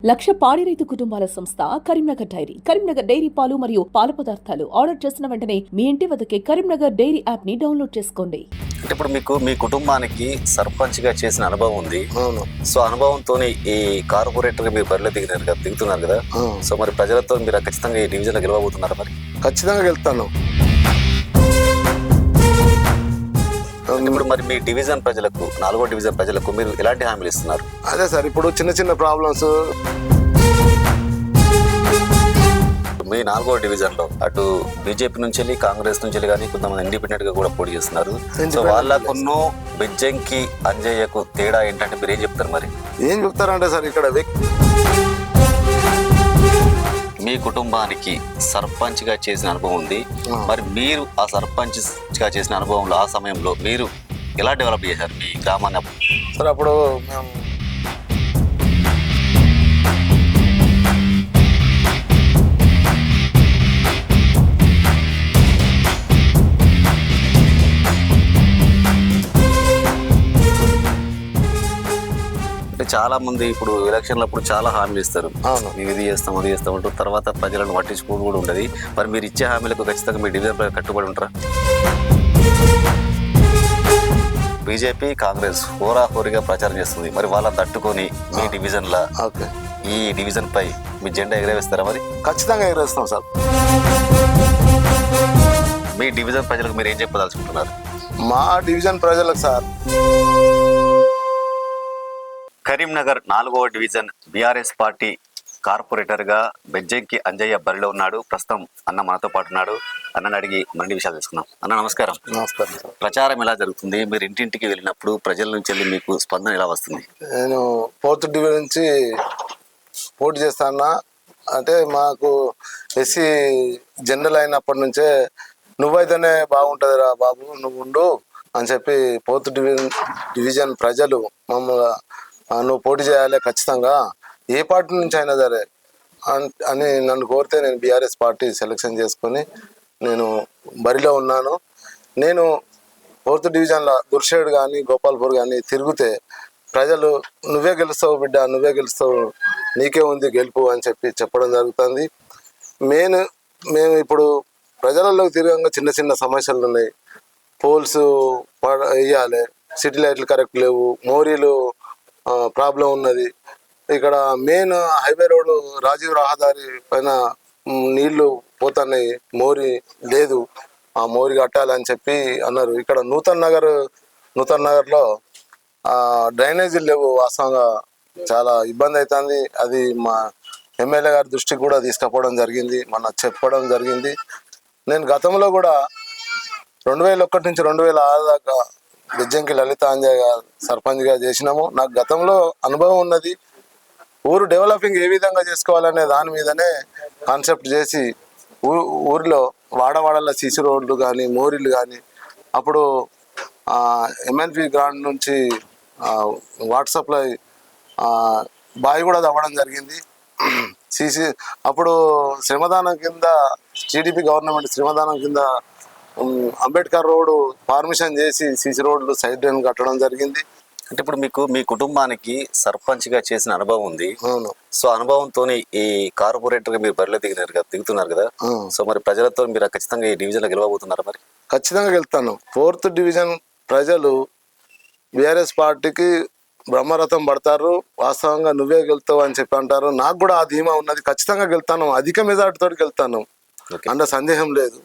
లక్ష పాడి రైతు కుటుంబాల సంస్థ కరీంనగర్ డైరీ. కరీంనగర్ డైరీ పాలు మరియు పాల పదార్థాలు ఆర్డర్ చేసిన వెంటనే మీ ఇంటి వద్దకే కరీంనగర్ డైరీ యాప్ ని డౌన్లోడ్ చేసుకోండి. అంటే ఇప్పుడు మీకు మీ కుటుంబానికి సర్పంచ్ గా చేసిన అనుభవం ఉంది. అవును. సో అనుభవంతో ఈ కార్పొరేటర్ మీరు బరిలో దిగుతున్నారు కదా. సో మరి ప్రజలతో మీరు ఖచ్చితంగా ఈ డివిజన్ లో గెలవబోతున్నారా? మరి ఖచ్చితంగా వెళ్తాను. ఇప్పుడు మరి మీ డివిజన్ ప్రజలకు, 4వ డివిజన్ ప్రజలకు మీరు ఎలాంటి హామీలు ఇస్తున్నారు? అదే సార్, ఇప్పుడు చిన్న చిన్న ప్రాబ్లమ్స్ మీ 4వ డివిజన్ లో అటు బీజేపీ నుంచి వెళ్ళి, కాంగ్రెస్ నుంచి వెళ్ళి కానీ కొంతమంది ఇండిపెండెంట్ గా కూడా పోటీ చేస్తున్నారు. సో వాళ్ళకున్న బెజ్జంకి అంజయ్యకు తేడా ఏంటంటే మీరు ఏం చెప్తారు? మరి ఏం చెప్తారంటే సార్, ఇక్కడ మీ కుటుంబానికి సర్పంచ్ గా చేసిన అనుభవం ఉంది. మరి మీరు ఆ సర్పంచ్ గా చేసిన అనుభవంలో ఆ సమయంలో మీరు ఎలా డెవలప్ చేశారు మీ గ్రామాన్ని? సార్ అప్పుడు మేము చాలా మంది ఇప్పుడు ఎలక్షన్లప్పుడు చాలా హామీలు ఇస్తారు. అవును, మేము ఇది చేస్తాం అది చేస్తాం అంటూ తర్వాత ప్రజలను పట్టించుకోవడం కూడా ఉండదు. మరి మీరు ఇచ్చే హామీలకు ఖచ్చితంగా మీ డివిజన్ కట్టుబడి ఉంటారా? బీజేపీ కాంగ్రెస్ హోరాహోరీగా ప్రచారం చేస్తుంది. మరి వాళ్ళని తట్టుకొని మీ డివిజన్ లా ఈ డివిజన్ పై మీ జెండా ఎగరవేస్తారా? మరి ఖచ్చితంగా ఎగరేస్తాం సార్. మీ డివిజన్ ప్రజలకు మీరు ఏం చెప్పదలుచుకుంటున్నారు? మా డివిజన్ ప్రజలకు సార్, కరీంనగర్ 4వ డివిజన్ బీఆర్ఎస్ పార్టీ కార్పొరేటర్ గా బెజ్జంకి అంజయ్య బరిలో ఉన్నాడు. ప్రస్తుతం అన్న మనతో పాటు ఉన్నాడు. అన్నని అడిగి మరిన్ని విషయాలు తెలుసుకుందాం. అన్న నమస్కారం. నమస్కారం సార్. ప్రచారం ఎలా జరుగుతుంది? మీరు ఇంటింటికి వెళ్ళినప్పుడు ప్రజల నుంచి వెళ్ళి మీకు స్పందన ఎలా వస్తుంది? నేను 4th డివిజన్ నుంచి పోటీ చేస్తానా అంటే, మాకు ఎస్సీ జనరల్ అయినప్పటి నుంచే నువ్వైతేనే బాగుంటుందిరా బాబు, నువ్వు ఉండు అని చెప్పి 4th డివిజన్ ప్రజలు మమ్మల్ని నువ్వు పోటీ చేయాలి ఖచ్చితంగా, ఏ పార్టీ నుంచి అయినా సరే అని నన్ను కోరితే నేను బీఆర్ఎస్ పార్టీ సెలెక్షన్ చేసుకొని నేను బరిలో ఉన్నాను. నేను 4th డివిజన్లో దుర్షేడ్ కానీ గోపాల్పూర్ కానీ తిరిగితే ప్రజలు నువ్వే గెలుస్తావు బిడ్డ, నువ్వే గెలుస్తావు, నీకే ఉంది గెలుపు అని చెప్పడం జరుగుతుంది. మేము ఇప్పుడు ప్రజలలోకి తిరగంగా చిన్న చిన్న సమస్యలు ఉన్నాయి. పోల్స్ వేయాలి, సిటీ లైట్లు కరెక్ట్ లేవు, మోరీలు ప్రాబ్లం ఉన్నది. ఇక్కడ మెయిన్ హైవే రోడ్డు రాజీవ్ రహదారి పైన నీళ్లు పోతున్నాయి, మోరీ లేదు, ఆ మోరీ కట్టాలని చెప్పి అన్నారు. ఇక్కడ నూతన్ నగర్లో డ్రైనేజీలు లేవు. వాస్తవంగా చాలా ఇబ్బంది అవుతుంది. అది మా ఎమ్మెల్యే గారి దృష్టికి కూడా తీసుకుపోవడం జరిగింది, చెప్పడం జరిగింది. నేను గతంలో కూడా 2001 నుంచి 2006 దాకా బెజ్జంకి లలిత అంజయ్య సర్పంచ్గా చేసినాము. నాకు గతంలో అనుభవం ఉన్నది. ఊరు డెవలపింగ్ ఏ విధంగా చేసుకోవాలనే దాని మీదనే కాన్సెప్ట్ చేసి ఊరిలో వాడవాడల సీసీ రోడ్లు కానీ మోరీలు కానీ, అప్పుడు MNP గ్రాంట్ నుంచి వాట్సాప్లో బావి కూడా తవ్వడం జరిగింది. సీసీ అప్పుడు శ్రమదానం కింద, టీడీపీ గవర్నమెంట్ శ్రమదానం కింద అంబేద్కర్ రోడ్డు పర్మిషన్ చేసి సీసీ రోడ్లు సైడ్ డ్రైన్ కట్టడం జరిగింది. అంటే ఇప్పుడు మీకు మీ కుటుంబానికి సర్పంచ్ గా చేసిన అనుభవం ఉంది. అవును. సో అనుభవంతో ఈ కార్పొరేటర్ గా మీరు బరిలో దిగుతున్నారు కదా. సో మరి ప్రజలతో మీరు ఖచ్చితంగా ఈ డివిజన్ లో గెలవబోతున్నారా? మరి ఖచ్చితంగా వెళ్తాను. 4th డివిజన్ ప్రజలు బీఆర్ఎస్ పార్టీకి బ్రహ్మరథం పడతారు. వాస్తవంగా నువ్వే గెలుతావు అని చెప్పి అంటారు. నాకు కూడా ఆ ధీమా ఉన్నది. ఖచ్చితంగా గెలుతాను, అధిక మెజార్టీతో గెలుతాను, అంత సందేహం లేదు.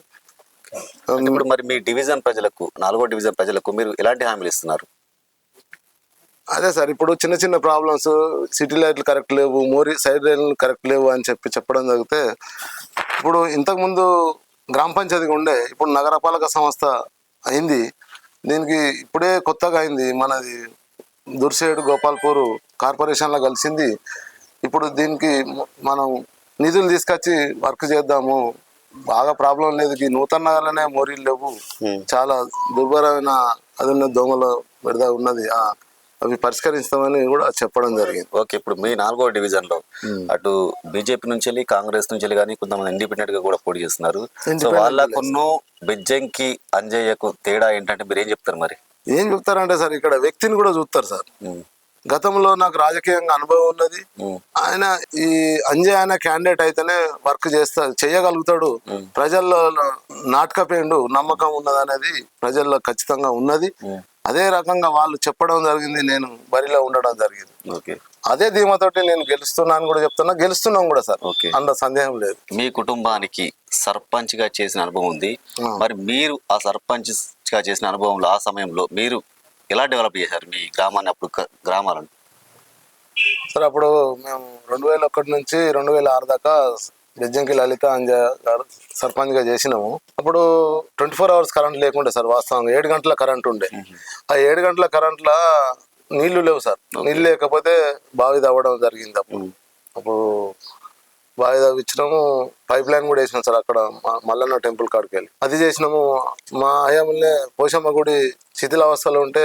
ఇప్పుడు మరి మీ డివిజన్ ప్రజలకు, 4వ డివిజన్ ప్రజలకు మీరు ఎలాంటి హామీలు ఇస్తున్నారు? అదే సార్, ఇప్పుడు చిన్న చిన్న ప్రాబ్లమ్స్, సిటీ లైట్లు కరెక్ట్ లేవు, మోరీ సైడ్ రైళ్ళు కరెక్ట్ లేవు అని చెప్పడం జరిగితే, ఇప్పుడు ఇంతకుముందు గ్రామ పంచాయతీగా ఉండే, ఇప్పుడు నగరపాలక సంస్థ అయింది. దీనికి ఇప్పుడే కొత్తగా అయింది. మనది దుర్షేడ్ గోపాల్పూర్ కార్పొరేషన్లో కలిసింది. ఇప్పుడు దీనికి మనం నిధులు తీసుకొచ్చి వర్క్ చేద్దాము, బాగా ప్రాబ్లం లేదు. ఈ నూతన్ నగర్లోనే మోరీలు లేవు, చాలా దుర్భరమైన అది ఉన్న దోమల విడద ఉన్నది, అవి పరిష్కరిస్తామని కూడా చెప్పడం జరిగింది. ఓకే, ఇప్పుడు మీ 4వ డివిజన్ లో అటు బీజేపీ నుంచి వెళ్ళి, కాంగ్రెస్ నుంచి వెళ్ళి కానీ కొంతమంది ఇండిపెండెంట్ గా కూడా పోటీ చేస్తున్నారు. సో వాళ్ళకున్న బెజ్జంకి అంజయ్యకు తేడా ఏంటంటే మీరు ఏం చెప్తారు? మరి ఏం చెప్తారంటే సార్, ఇక్కడ వ్యక్తిని కూడా చూస్తారు సార్. గతంలో నాకు రాజకీయంగా అనుభవం ఉన్నది. ఆయన ఈ అంజయ్ అనే క్యాండిడేట్ అయితేనే వర్క్ చేయగలుగుతాడు, ప్రజల్లో నాటకపోయిండు, నమ్మకం ఉన్నది అనేది ప్రజల్లో ఖచ్చితంగా ఉన్నది. అదే రకంగా వాళ్ళు చెప్పడం జరిగింది, నేను బరిలో ఉండడం జరిగింది. అదే ధీమాతోటి నేను గెలుస్తున్నాను కూడా చెప్తున్నా, గెలుస్తున్నాం కూడా సార్, అందులో సందేహం లేదు. మీ కుటుంబానికి సర్పంచ్ గా చేసిన అనుభవం ఉంది, మరి మీరు ఆ సర్పంచ్ గా చేసిన అనుభవంలో ఆ సమయంలో మీరు ఎలా డెవలప్ చేశారు మీ గ్రామాన్ని, అప్పుడు గ్రామాలను? సార్ అప్పుడు మేము 2001 నుంచి 2006 దాకా బెజ్జంకి లలిత అంజయ్ గారు సర్పంచ్ గా చేసినాము. అప్పుడు 24 hours కరెంట్ లేకుండే సార్, వాస్తవంగా 7 గంటల కరెంట్ ఉండే. ఆ 7 గంటల కరెంట్లో నీళ్లు లేవు సార్, నీళ్ళు లేకపోతే బావి తవ్వడం జరిగింది. అప్పుడు బావి తవ్వించినాము, పైప్ లైన్ కూడా వేసినాం సార్ అక్కడ మల్లన్న టెంపుల్ కాడికి వెళ్ళి, అది చేసినాము. మా అయ్యమ్మలే పోషమ్మ గుడి శిథిలావస్థలో ఉంటే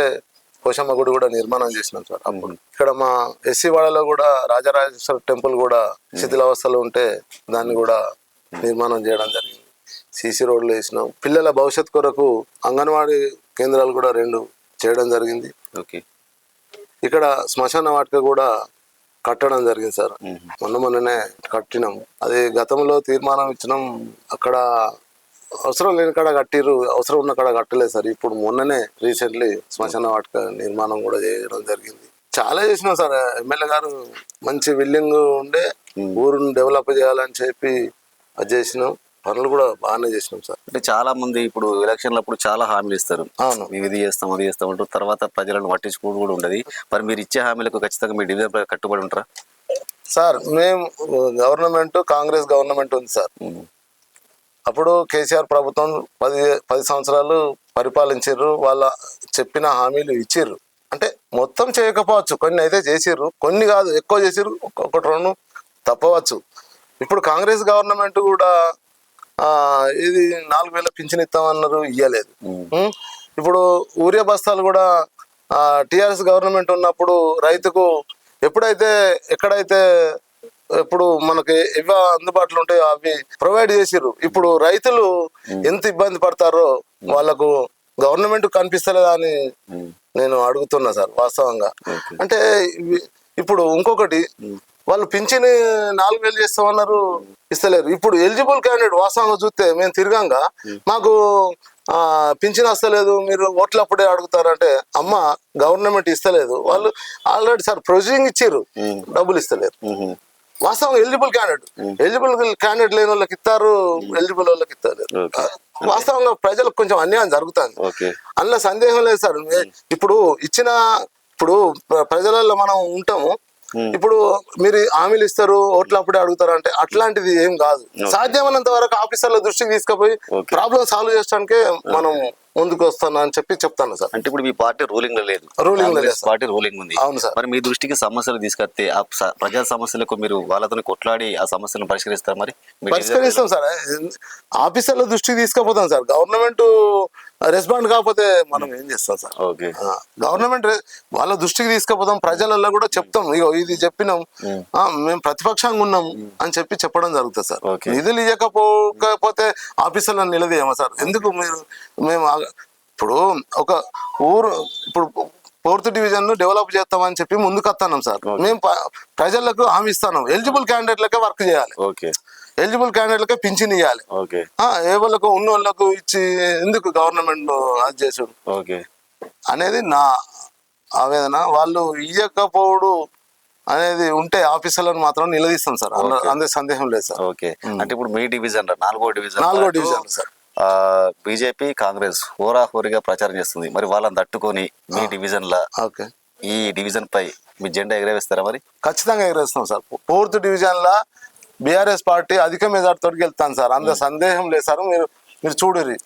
పోషమ్మ గుడి కూడా నిర్మాణం చేసినాం సార్. అప్పుడు ఇక్కడ మా ఎస్సీ వాడలో కూడా రాజరాజేశ్వర టెంపుల్ కూడా శిథిలావస్థలో ఉంటే దాన్ని కూడా నిర్మాణం చేయడం జరిగింది. సీసీ రోడ్లు వేసినాం. పిల్లల భవిష్యత్ కొరకు అంగన్వాడీ కేంద్రాలు కూడా 2 చేయడం జరిగింది. ఇక్కడ శ్మశాన వాటిక కూడా కట్టడం జరిగింది సార్, మొన్ననే కట్టినాం. అది గతంలో తీర్మానం ఇచ్చినాం, అక్కడ అవసరం లేని కాడ కట్టిర్రు, అవసరం ఉన్న కాడ కట్టలేదు సార్. ఇప్పుడు మొన్ననే రీసెంట్లీ శ్మశాన వాటిక నిర్మాణం కూడా చేయడం జరిగింది. చాలా చేసినాం సార్. ఎమ్మెల్యే గారు మంచి విల్లింగ్ ఉండే ఊరుని డెవలప్ చేయాలని చెప్పి అది చేసినాం, పనులు కూడా బాగానే చేసినాం సార్. అంటే చాలా మంది ఇప్పుడు ఎలక్షన్లప్పుడు చాలా హామీలు ఇస్తారు, అవును, మేము ఇది చేస్తాం అది చేస్తాం అంటారు, తర్వాత ప్రజలను పట్టించుకోవడం కూడా ఉండదు. మరి మీరు ఇచ్చే హామీలకు ఖచ్చితంగా మీ డివిజన్ కట్టుబడి ఉంటారా సార్? మేము గవర్నమెంట్ కాంగ్రెస్ గవర్నమెంట్ ఉంది సార్. అప్పుడు కేసీఆర్ ప్రభుత్వం 10 సంవత్సరాలు పరిపాలించారు, వాళ్ళ చెప్పిన హామీలు ఇచ్చిర్రు. అంటే మొత్తం చేయకపోవచ్చు, కొన్ని అయితే చేసిర్రు, కొన్ని కాదు ఎక్కువ చేసిర్రు, 1-2 తప్పవచ్చు. ఇప్పుడు కాంగ్రెస్ గవర్నమెంట్ కూడా ఇది 4,000 పింఛన్ ఇస్తామన్నారు, ఇయ్యలేదు. ఇప్పుడు యూరియా బస్తాలు కూడా టిఆర్ఎస్ గవర్నమెంట్ ఉన్నప్పుడు రైతుకు ఎక్కడైతే ఇప్పుడు మనకి ఇవి అందుబాటులో ఉంటాయో అవి ప్రొవైడ్ చేసిర్రు. ఇప్పుడు రైతులు ఎంత ఇబ్బంది పడతారో వాళ్ళకు గవర్నమెంట్ కనిపిస్తలేదా అని నేను అడుగుతున్నా సార్ వాస్తవంగా. అంటే ఇప్పుడు ఇంకొకటి, వాళ్ళు పింఛని 4,000 చేస్తామన్నారు, ఇస్తలేరు. ఇప్పుడు ఎలిజిబుల్ క్యాండిడేట్ వాస్తవంగా చూస్తే మేము తిరగంగా మాకు పింఛన్ వస్తలేదు, మీరు ఓట్లప్పుడే అడుగుతారంటే అమ్మ గవర్నమెంట్ ఇస్తలేదు, వాళ్ళు ఆల్రెడీ సార్ ప్రొసీడింగ్ ఇచ్చిర్రు, డబ్బులు ఇస్తలేరు. వాస్తవంగా ఎలిజిబుల్ క్యాండిడేట్ లేని వాళ్ళకి ఇస్తారు, ఎలిజిబుల్ వాళ్ళకి ఇస్తారు. వాస్తవంగా ప్రజలకు కొంచెం అన్యాయం జరుగుతుంది, అందులో సందేహం లేదు సార్. ఇప్పుడు ప్రజలలో మనం ఉంటాము, ఇప్పుడు మీరు హామీలు ఇస్తారు, ఓట్లు అప్పుడే అడుగుతారు అంటే అట్లాంటిది ఏం కాదు. సాధ్యమైనంత వరకు ఆఫీసర్ల దృష్టికి తీసుకుపోయి ప్రాబ్లం సాల్వ్ చేయడానికే మనం ముందుకు వస్తాను అని చెప్తాను సార్. అంటే ఇప్పుడు మీ పార్టీ రూలింగ్ లో లేదు, పార్టీ రూలింగ్ ఉంది. అవును సార్. మరి మీ దృష్టికి సమస్యలు తీసుకొస్తే ఆ ప్రజా సమస్యలకు మీరు వాళ్ళతో కొట్లాడి ఆ సమస్యలను పరిష్కరిస్తారు? మరి పరిష్కరిస్తాం సార్, ఆఫీసర్ల దృష్టికి తీసుకుపోతాం సార్. గవర్నమెంట్ రెస్పాండ్ కాకపోతే మనం ఏం చేస్తాం సార్? గవర్నమెంట్ వాళ్ళ దృష్టికి తీసుకుపోతాం, ప్రజలలో కూడా చెప్తాం, ఇగో ఇది చెప్పినాం, మేము ప్రతిపక్షంగా ఉన్నాం అని చెప్పడం జరుగుతుంది సార్. నిధులు ఇవ్వకపోతే ఆఫీసర్లను నిలదీయమా సార్? ఎందుకు మేము ఇప్పుడు ఒక ఊరు ఇప్పుడు 4th డివిజన్ ను డెవలప్ చేస్తామని చెప్పి ముందుకు వస్తున్నాం సార్. మేము ప్రజలకు హామీ ఇస్తున్నాం, ఎలిజిబుల్ క్యాండిడేట్లకే వర్క్ చేయాలి, ఎలిజిబుల్ క్యాండిడేట్లకే పింఛన్ ఇవ్వాలి. ఏ వాళ్ళకు ఉన్న వాళ్ళకు ఇచ్చి ఎందుకు గవర్నమెంట్ అది చేసుడు అనేది నా ఆవేదన. వాళ్ళు ఇవ్వకపోవడు అనేది ఉంటే ఆఫీసర్లను మాత్రం నిలదీస్తాం సార్, అందులో సందేహం లేదు సార్. అంటే ఇప్పుడు మీ డివిజన్ 4వ డివిజన్ సార్, బీజేపీ కాంగ్రెస్ హోరాహోరీగా ప్రచారం చేస్తుంది. మరి వాళ్ళని తట్టుకొని మీ డివిజన్ లా ఈ డివిజన్ పై మీ జెండా ఎగరవేస్తారా? మరి ఖచ్చితంగా ఎగరేస్తాం సార్. 4th డివిజన్ లా బీఆర్ఎస్ పార్టీ అధిక మెజార్టీతో వెళ్తాను సార్, అందులో సందేహం లేదు సార్. మీరు చూడరి,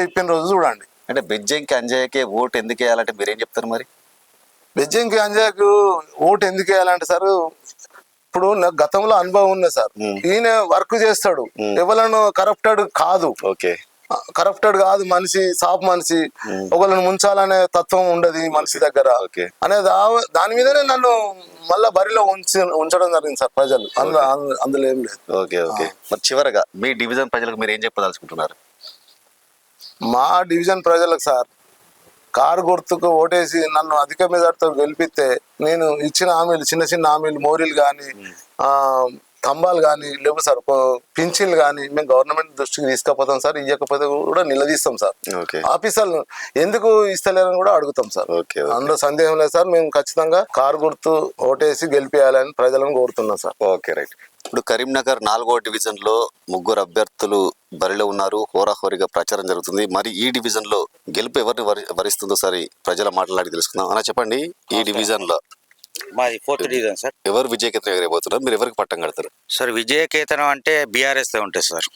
ఇప్పిన రోజు చూడండి. అంటే బెజ్జంకి అంజయ్యకే ఓటు ఎందుకు వేయాలంటే మీరేం చెప్తారు? మరి బెజ్జంకి అంజయ్యకు ఓటు ఎందుకు వేయాలంటే సార్, ఇప్పుడు నాకు గతంలో అనుభవం ఉంది సార్. ఈయన వర్క్ చేస్తాడు, ఎవరైనా కరప్టెడ్ కాదు మనిషి, సాఫ్ మనిషి, ఒకళ్ళని ముంచాలనే తత్వం ఉండదు మనిషి దగ్గర అనేది దాని మీదనే నన్ను మళ్ళా బరిలో ఉంచడం జరిగింది సార్ ప్రజలు, అందులో ఏం లేదు. మరి చివరగా మీ డివిజన్ ప్రజలకు మీరు ఏం చెప్పదలుచుకుంటున్నారు? మా డివిజన్ ప్రజలకు సార్, కారు గుర్తుకు ఓటేసి నన్ను అధిక మెజార్టీతో గెలిపిస్తే నేను ఇచ్చిన హామీలు చిన్న చిన్న హామీలు మోరీలు కానీ స్తంభాలు కానీ లేవు సార్, పింఛన్లు కానీ మేము గవర్నమెంట్ దృష్టికి తీసుకుపోతాం సార్. ఇవ్వకపోతే కూడా నిలదీస్తాం సార్. ఆఫీసర్లు ఎందుకు ఇస్తలేరని కూడా అడుగుతాం సార్. అందులో సందేహం లేదు సార్. మేము ఖచ్చితంగా కారు గుర్తు ఓటేసి గెలిపేయాలని ప్రజలను కోరుతున్నాం సార్. Okay, right. ఇప్పుడు కరీంనగర్ 4వ డివిజన్ లో 3 అభ్యర్థులు బరిలో ఉన్నారు. హోరాహోరీగా ప్రచారం జరుగుతుంది. మరి ఈ డివిజన్ లో గెలుపు ఎవరిని వరిస్తుందో సరే ప్రజల మాట్లాడి తెలుసుకుందాం. అలా చెప్పండి, ఈ డివిజన్ లో మాది 4th డివిజన్ సార్. ఎవరు విజయకేతనం ఎగరబోతున్నారు? మీరు ఎవరికి పట్టం కడతారు సార్? విజయకేతనం అంటే బీఆర్ఎస్ తో ఉంటుంది సార్.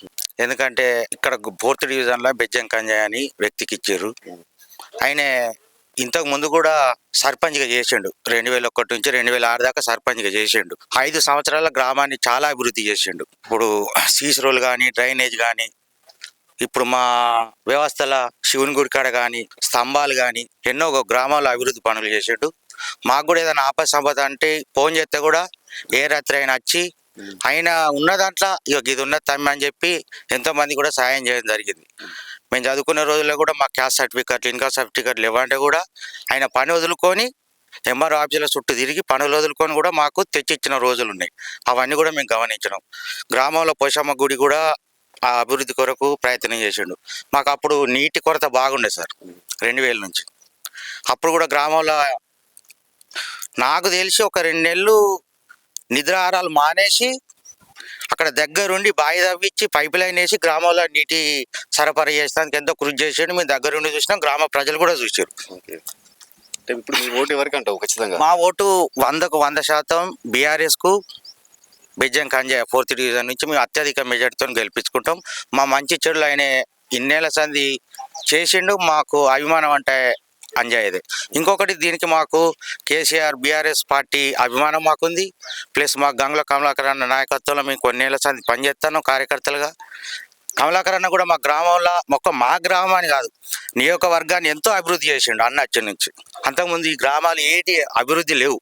ఎందుకంటే ఇక్కడ 4th డివిజన్ లో బెజ్జం కంజయ్ అని వ్యక్తికి ఇచ్చారు. ఆయన ఇంతకు ముందు కూడా సర్పంచ్గా చేసిండు. 2001 నుంచి 2006 దాకా సర్పంచ్గా చేసిండు. 5 సంవత్సరాల గ్రామాన్ని చాలా అభివృద్ధి చేసిండు. ఇప్పుడు సీసీ రోడ్ కానీ, డ్రైనేజ్ కానీ, ఇప్పుడు మా వ్యవస్థల శివుని గుడి కాడ కానీ, స్తంభాలు కానీ ఎన్నో గ్రామాల్లో అభివృద్ధి పనులు చేసిండు. మాకు కూడా ఏదైనా ఆపద సంపద అంటే ఫోన్ చేస్తే కూడా ఏ రాత్రి అయినా వచ్చి ఆయన ఉన్న దాంట్లో ఇక ఇది ఉన్న తమ్మి అని చెప్పి ఎంతోమంది కూడా సాయం చేయడం జరిగింది. మేము చదువుకునే రోజుల్లో కూడా మా క్యాస్ట్ సర్టిఫికెట్లు, ఇన్కమ్ సర్టిఫికెట్లు ఇవ్వంటే కూడా ఆయన పని వదులుకొని ఎంఆర్ఓ ఆఫీసుల చుట్టూ తిరిగి పనులు వదులుకొని కూడా మాకు తెచ్చిచ్చిన రోజులు ఉన్నాయి. అవన్నీ కూడా మేము గమనించినాం. గ్రామంలో పోషమ్మ గుడి కూడా ఆ అభివృద్ధి కొరకు ప్రయత్నం చేసిండు. మాకు అప్పుడు నీటి కొరత బాగుండే సార్ 2000 నుంచి. అప్పుడు కూడా గ్రామంలో నాకు తెలిసి ఒక 2 నెలలు నిద్రాహారాలు మానేసి అక్కడ దగ్గరుండి బావి తవ్వించి పైప్ లైన్ వేసి గ్రామంలో నీటి సరఫరా చేస్తానికి ఎంతో కృషి చేసాడు. మేము దగ్గరుండి చూసినాం, గ్రామ ప్రజలు కూడా చూసారు. ఇప్పుడు మీ ఓటు ఎవరికి అంటావు? ఖచ్చితంగా మా ఓటు 100కు 100% బీఆర్ఎస్కు బెజ్జం కంజయ్ 4th డివిజన్ నుంచి మేము అత్యధిక మెజార్టీతో గెలిపించుకుంటాం. మా మంచి చెడులు ఆయన ఇన్నేళ్ల సంధి చేసిండు. మాకు అభిమానం అంటే అంజయ్యదే. ఇంకొకటి దీనికి మాకు కేసీఆర్ బీఆర్ఎస్ పార్టీ అభిమానం మాకుంది. ప్లస్ మా గంగుల కమలాకర్ అన్న నాయకత్వంలో మేము కొన్నేళ్ల సంది పనిచేస్తాను కార్యకర్తలుగా. కమలాకర్ అన్న కూడా మా గ్రామంలో మా గ్రామాన్ని కాదు నియోజకవర్గాన్ని ఎంతో అభివృద్ధి చేసిండు అన్న వచ్చి నుంచి. అంతకుముందు ఈ గ్రామాలు ఏటి అభివృద్ధి లేవు.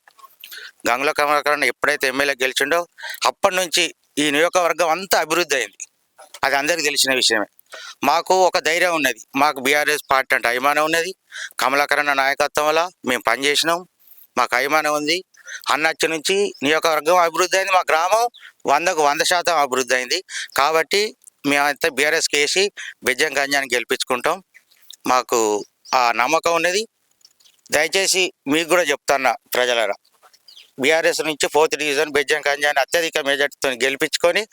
గంగుల కమలాకర్ అన్న ఎప్పుడైతే ఎమ్మెల్యే గెలిచిండో అప్పటి నుంచి ఈ నియోజకవర్గం అంతా అభివృద్ధి అయింది. అది అందరికీ తెలిసిన విషయమే. మాకు ఒక ధైర్యం ఉన్నది. మాకు బీఆర్ఎస్ పార్టీ అంటే అభిమానం ఉన్నది. కమలాకర్ అన్న నాయకత్వం వల్ల మేము పనిచేసినాం. మాకు అభిమానం ఉంది. అన్నచ్చ నుంచి నియోజకవర్గం అభివృద్ధి అయింది. మా గ్రామం 100కు 100% అభివృద్ధి అయింది. కాబట్టి మేమంతా బీఆర్ఎస్కి వేసి బెజ్జం కంజయ్ని గెలిపించుకుంటాం. మాకు ఆ నమ్మకం ఉన్నది. దయచేసి మీకు కూడా చెప్తున్నా ప్రజలరా, బీఆర్ఎస్ నుంచి 4th డివిజన్ బెజ్జం కంజయ్ని అత్యధిక మెజార్టీతో గెలిపించుకొని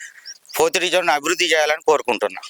4th డివిజన్ అభివృద్ధి చేయాలని కోరుకుంటున్నా.